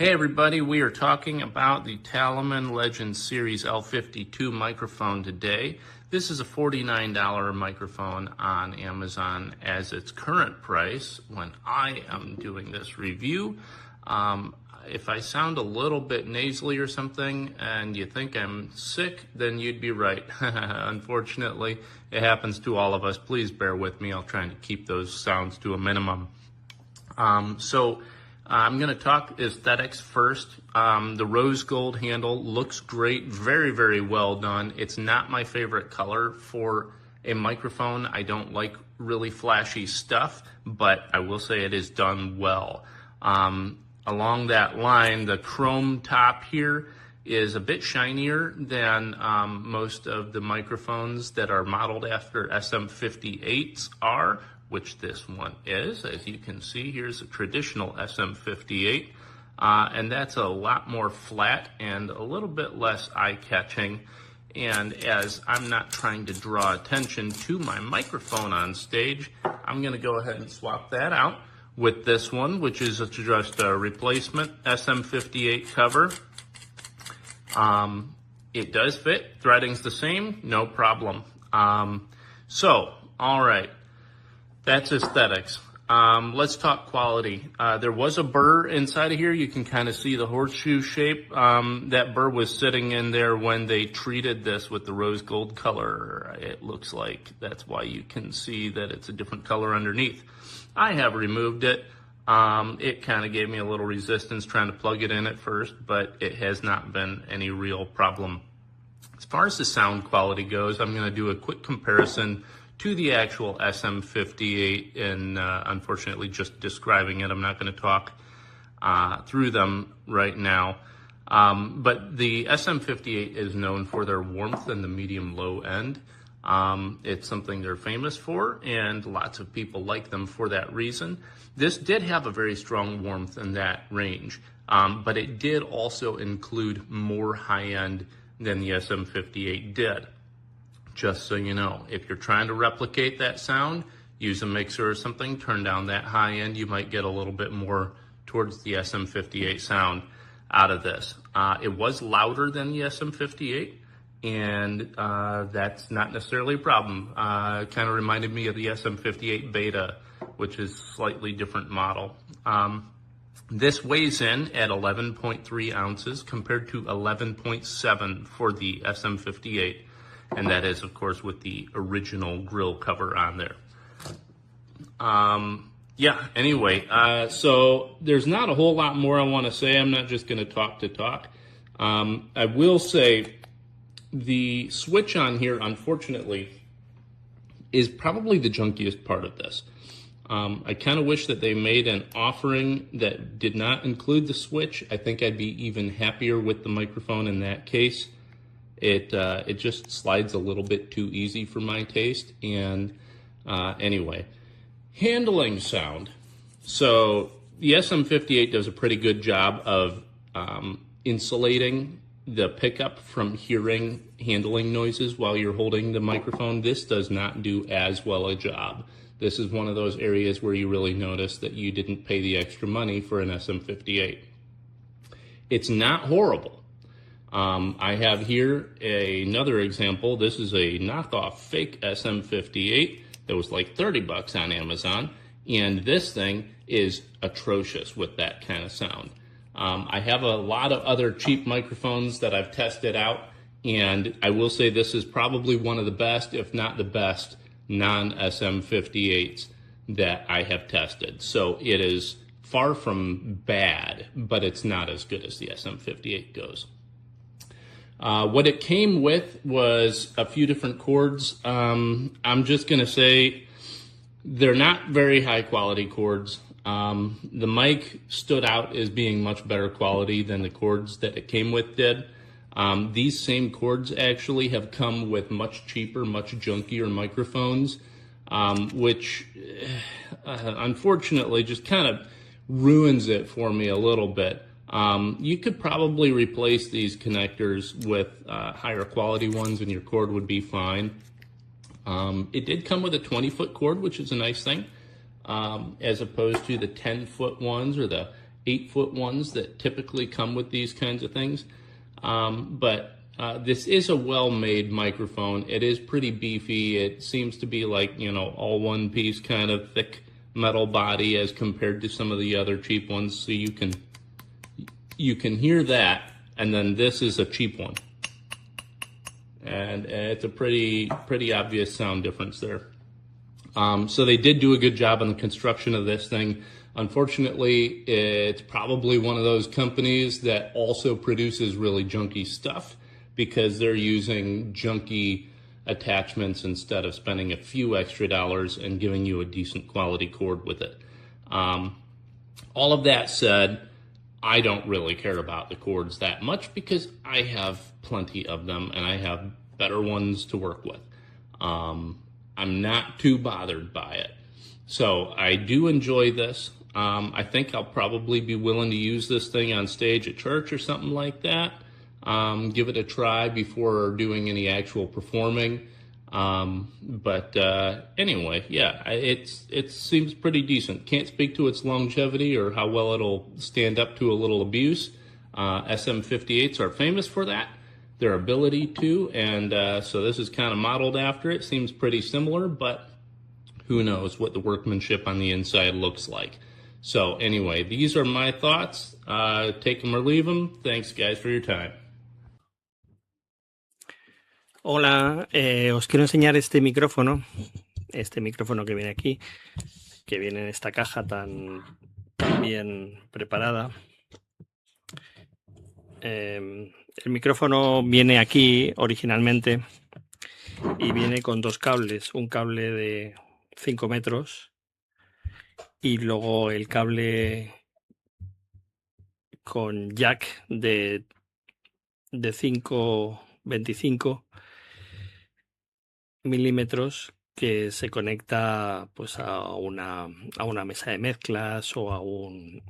Hey everybody, we are talking about the Talomen Legend Series L52 microphone today. This is a $49 microphone on Amazon as its current price when I am doing this review. If I sound a little bit nasally or something and you think I'm sick, then you'd be right. Unfortunately, it happens to all of us. Please bear with me. I'll try to keep those sounds to a minimum. I'm going to talk aesthetics first. The rose gold handle looks great, very, very well done. It's not my favorite color for a microphone. I don't like really flashy stuff, but I will say it is done well. Along that line, the chrome top here is a bit shinier than most of the microphones that are modeled after SM58s are, which this one is. As you can see, here's a traditional SM58, and that's a lot more flat and a little bit less eye-catching. And as I'm not trying to draw attention to my microphone on stage, I'm gonna go ahead and swap that out with this one, which is just a replacement SM58 cover. It does fit, threading's the same, no problem. All right. That's aesthetics. Let's talk quality. There was a burr inside of here. You can kind of see the horseshoe shape. That burr was sitting in there when they treated this with the rose gold color. It looks like that's why you can see that it's a different color underneath. I have removed it. It kind of gave me a little resistance trying to plug it in at first, but it has not been any real problem. As far as the sound quality goes, I'm going to do a quick comparison to the actual SM58, and unfortunately just describing it. I'm not going to talk through them right now. But the SM58 is known for their warmth in the medium-low end. It's something they're famous for, and lots of people like them for that reason. This did have a very strong warmth in that range, but it did also include more high-end than the SM58 did. Just so you know, if you're trying to replicate that sound, use a mixer or something, turn down that high end, you might get a little bit more towards the SM58 sound out of this. It was louder than the SM58, and that's not necessarily a problem. It kind of reminded me of the SM58 Beta, which is a slightly different model. This weighs in at 11.3 ounces compared to 11.7 for the SM58. And that is, of course, with the original grill cover on there. So there's not a whole lot more I want to say. I'm not just going to talk. I will say the switch on here, unfortunately, is probably the junkiest part of this. I kind of wish that they made an offering that did not include the switch. I think I'd be even happier with the microphone in that case. It just slides a little bit too easy for my taste. And anyway, handling sound. So the SM58 does a pretty good job of insulating the pickup from hearing handling noises while you're holding the microphone. This does not do as well a job. This is one of those areas where you really notice that you didn't pay the extra money for an SM58. It's not horrible. I have here another example. This is a knockoff fake SM58 that was like 30 bucks on Amazon, and this thing is atrocious with that kind of sound. I have a lot of other cheap microphones that I've tested out, and I will say this is probably one of the best, if not the best, non-SM58s that I have tested. So it is far from bad, but it's not as good as the SM58 goes. What it came with was a few different cords. I'm just going to say they're not very high quality cords. The mic stood out as being much better quality than the cords that it came with did. These same cords actually have come with much cheaper, much junkier microphones, which unfortunately just kind of ruins it for me a little bit. You could probably replace these connectors with higher quality ones and your cord would be fine. It did come with a 20-foot cord, which is a nice thing, as opposed to the 10-foot ones or the 8-foot ones that typically come with these kinds of things. But this is a well-made microphone. It is pretty beefy. It seems to be like, all one piece kind of thick metal body as compared to some of the other cheap ones. So you can hear that, and then this is a cheap one. And it's a pretty obvious sound difference there. So they did do a good job on the construction of this thing. Unfortunately, it's probably one of those companies that also produces really junky stuff because they're using junky attachments instead of spending a few extra dollars and giving you a decent quality cord with it. All of that said, I don't really care about the cords that much because I have plenty of them and I have better ones to work with. I'm not too bothered by it. So I do enjoy this. I think I'll probably be willing to use this thing on stage at church or something like that. Give it a try before doing any actual performing. But anyway, yeah, it seems pretty decent. Can't speak to its longevity or how well it'll stand up to a little abuse. SM58s are famous for that, their ability to, and so this is kind of modeled after it. Seems pretty similar, but who knows what the workmanship on the inside looks like. So anyway, these are my thoughts. Take them or leave them. Thanks, guys, for your time. Hola, os quiero enseñar este micrófono que viene aquí, que viene en esta caja tan bien preparada. El micrófono viene aquí originalmente y viene con dos cables, un cable de 5 metros y luego el cable con jack de 5,25 milímetros que se conecta pues a una mesa de mezclas o a un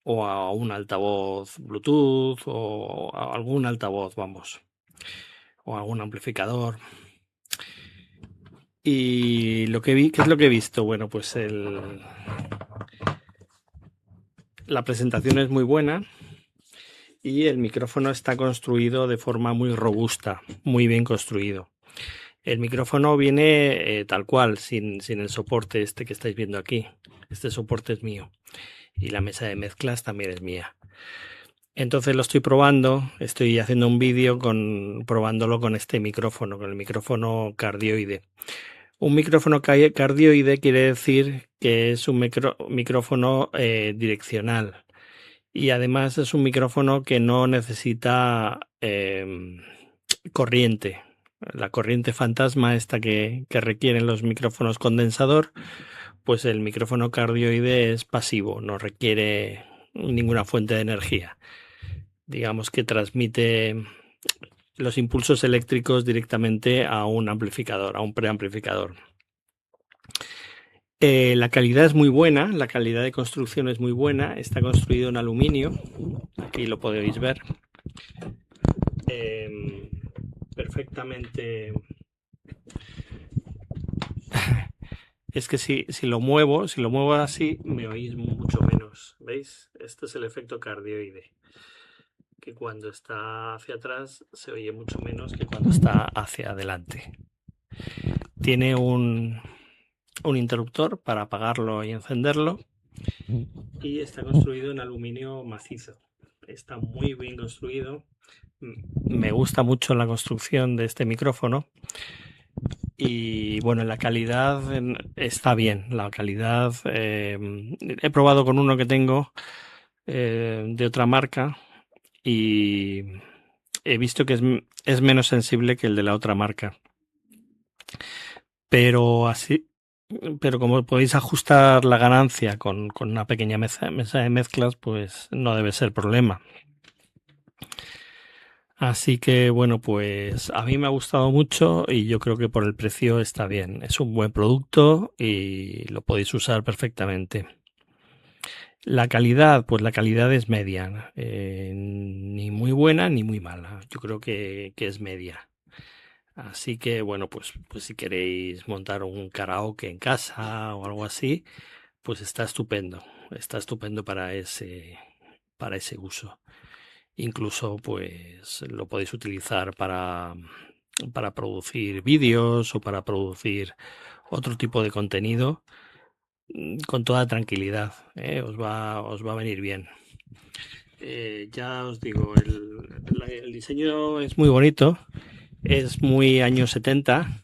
o a un altavoz Bluetooth o a algún altavoz, vamos, o algún amplificador. Y lo que vi, ¿qué es lo que he visto? Bueno, pues la presentación es muy buena y el micrófono está construido de forma muy robusta, muy bien construido. El micrófono viene tal cual, sin el soporte este que estáis viendo aquí. Este soporte es mío y la mesa de mezclas también es mía. Entonces lo estoy probando, estoy haciendo un vídeo probándolo con este micrófono, con el micrófono cardioide. Un micrófono cardioide quiere decir que es un micrófono direccional y además es un micrófono que no necesita corriente. La corriente fantasma esta que requieren los micrófonos condensador, pues el micrófono cardioide es pasivo, no requiere ninguna fuente de energía. Digamos que transmite los impulsos eléctricos directamente a un amplificador, a un preamplificador. La calidad es muy buena, la calidad de construcción es muy buena, está construido en aluminio, aquí lo podéis ver. Perfectamente. Es que si lo muevo así, me oís mucho menos. ¿Veis? Este es el efecto cardioide. Que cuando está hacia atrás se oye mucho menos que cuando está hacia adelante. Tiene un interruptor para apagarlo y encenderlo y está construido en aluminio macizo. Está muy bien construido. Me gusta mucho la construcción de este micrófono y bueno, la calidad está bien. La calidad he probado con uno que tengo de otra marca y he visto que es menos sensible que el de la otra marca. Pero como podéis ajustar la ganancia con una pequeña mesa de mezclas, pues no debe ser problema. Así que bueno, pues a mí me ha gustado mucho y yo creo que por el precio está bien. Es un buen producto y lo podéis usar perfectamente. La calidad, pues la calidad es media, ni muy buena ni muy mala. Yo creo que es media. Así que bueno, pues si queréis montar un karaoke en casa o algo así, pues está estupendo. está estupendo para ese uso. Incluso pues lo podéis utilizar para producir vídeos o para producir otro tipo de contenido con toda tranquilidad, ¿eh? Os va a venir bien. Ya os digo, el diseño es muy bonito, es muy años 70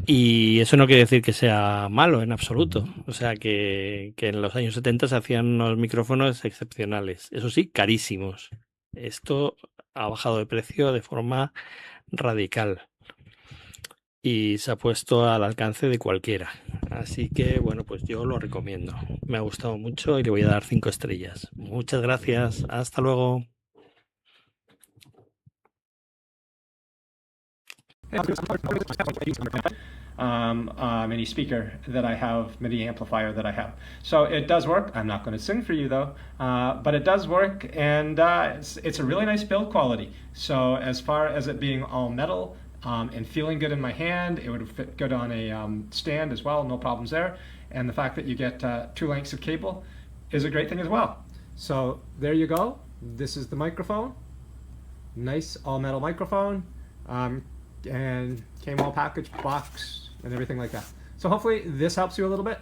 y eso no quiere decir que sea malo en absoluto. O sea que en los años 70 se hacían unos micrófonos excepcionales, eso sí, carísimos. Esto ha bajado de precio de forma radical y se ha puesto al alcance de cualquiera. Así que bueno, pues yo lo recomiendo. Me ha gustado mucho y le voy a dar 5 estrellas. Muchas gracias. Hasta luego. MIDI speaker that I have, MIDI amplifier that I have. So it does work. I'm not going to sing for you though, but it does work, and it's a really nice build quality. So as far as it being all metal and feeling good in my hand, it would fit good on a stand as well, no problems there. And the fact that you get 2 lengths of cable is a great thing as well. So there you go. This is the microphone. Nice all metal microphone. And came all packaged, box, and everything like that. So hopefully this helps you a little bit.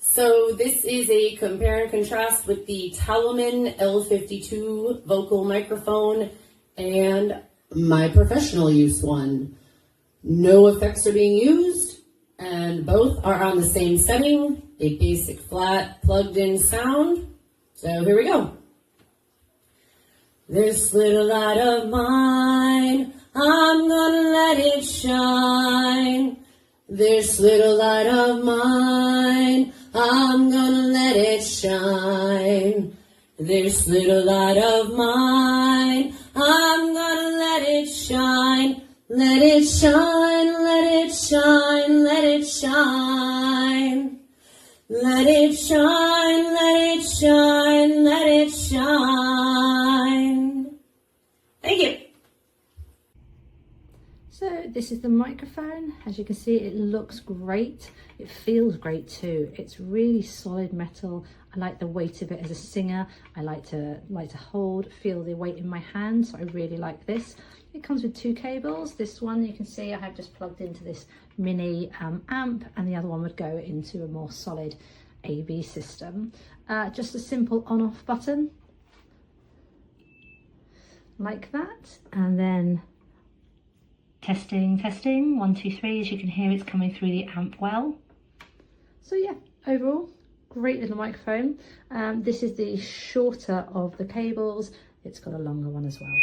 So this is a compare and contrast with the Talomen L52 vocal microphone and my professional use one. No effects are being used, and both are on the same setting, a basic flat plugged-in sound. So here we go. This little light of mine, I'm gonna let it shine. This little light of mine, I'm gonna let it shine. This little light of mine, I'm gonna let it shine. Let it shine, let it shine, let it shine. Let it shine, let it shine, let it shine. Thank you. So this is the microphone. As you can see, it looks great. It feels great too. It's really solid metal. I like the weight of it as a singer. I like to feel the weight in my hand, so I really like this. It comes with 2 cables. This one you can see I have just plugged into this mini amp, and the other one would go into a more solid AV system. Just a simple on-off button like that, and then testing 1 2 3. As you can hear, it's coming through the amp well. So yeah, overall great little microphone. This is the shorter of the cables. It's got a longer one as well.